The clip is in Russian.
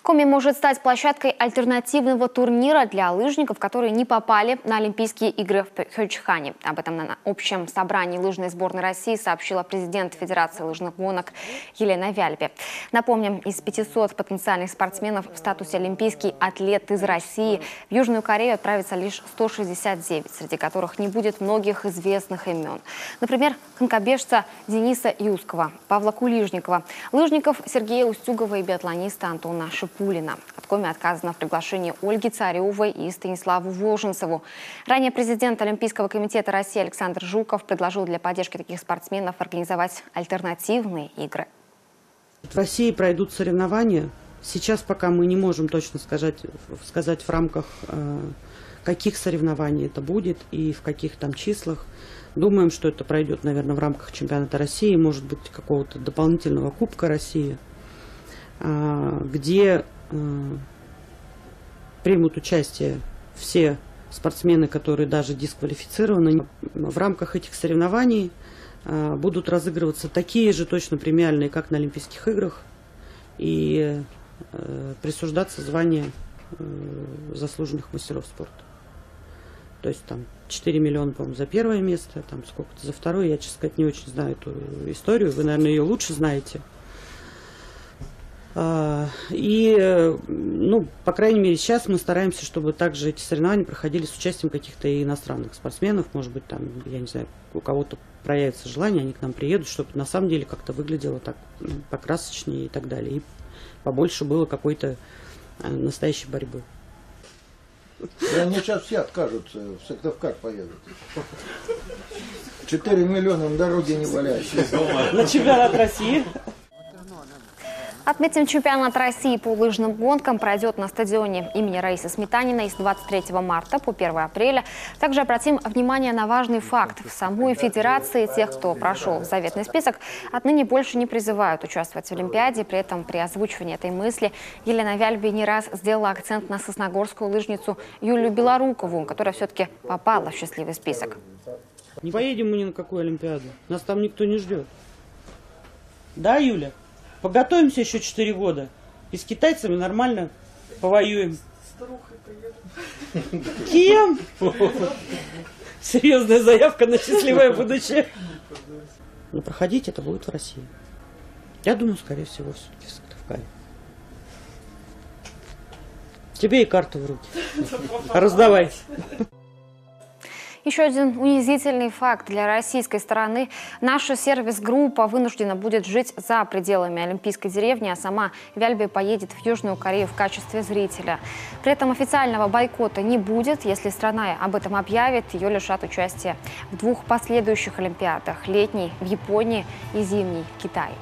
Коми может стать площадкой альтернативного турнира для лыжников, которые не попали на Олимпийские игры в Пхёчхане. Об этом на общем собрании лыжной сборной России сообщила президент Федерации лыжных гонок Елена Вяльбе. Напомним, из 500 потенциальных спортсменов в статусе олимпийский атлет из России в Южную Корею отправится лишь 169, среди которых не будет многих известных имен. Например, конькобежца Дениса Юскова, Павла Кулижникова, лыжников Сергея Устюгова и биатлониста Антона Шипулина. От Коми отказано в приглашении Ольги Царевой и Станиславу Волжинцеву. Ранее президент Олимпийского комитета России Александр Жуков предложил для поддержки таких спортсменов организовать альтернативные игры. В России пройдут соревнования. Сейчас пока мы не можем точно сказать в рамках каких соревнований это будет и в каких там числах. Думаем, что это пройдет, наверное, в рамках чемпионата России, может быть, какого-то дополнительного Кубка России, где примут участие все спортсмены, которые даже дисквалифицированы. В рамках этих соревнований будут разыгрываться такие же точно премиальные, как на Олимпийских играх, и присуждаться звание заслуженных мастеров спорта. То есть там 4 миллиона, по-моему, за первое место, там сколько-то за второе. Я, честно сказать, не очень знаю эту историю. Вы, наверное, ее лучше знаете. И, ну, по крайней мере, сейчас мы стараемся, чтобы также эти соревнования проходили с участием каких-то иностранных спортсменов. Может быть, там, я не знаю, у кого-то проявится желание, они к нам приедут, чтобы на самом деле как-то выглядело так покрасочнее и так далее. И побольше было какой-то настоящей борьбы. Да мне сейчас все откажутся, в Сыктывкар поедут. 4 миллиона на дороге не валяются. На чемпионат России. Отметим, чемпионат России по лыжным гонкам пройдет на стадионе имени Раисы Сметаниной с 23 марта по 1 апреля. Также обратим внимание на важный факт. В самой федерации тех, кто прошел в заветный список, отныне больше не призывают участвовать в Олимпиаде. При этом при озвучивании этой мысли Елена Вяльбе не раз сделала акцент на сосногорскую лыжницу Юлию Белорукову, которая все-таки попала в счастливый список. Не поедем мы ни на какую Олимпиаду. Нас там никто не ждет. Да, Юля? Подготовимся еще 4 года. И с китайцами нормально повоюем. Старухой поеду. Кем? Серьезная заявка на счастливое будущее. Но проходить это будет в России. Я думаю, скорее всего, все-таки в Сыктывкаре. Тебе и карту в руки. Раздавайте. Еще один унизительный факт для российской стороны. Наша сервис-группа вынуждена будет жить за пределами Олимпийской деревни, а сама Вяльбе поедет в Южную Корею в качестве зрителя. При этом официального бойкота не будет. Если страна об этом объявит, ее лишат участия в 2 последующих Олимпиадах – летней в Японии и зимней в Китае.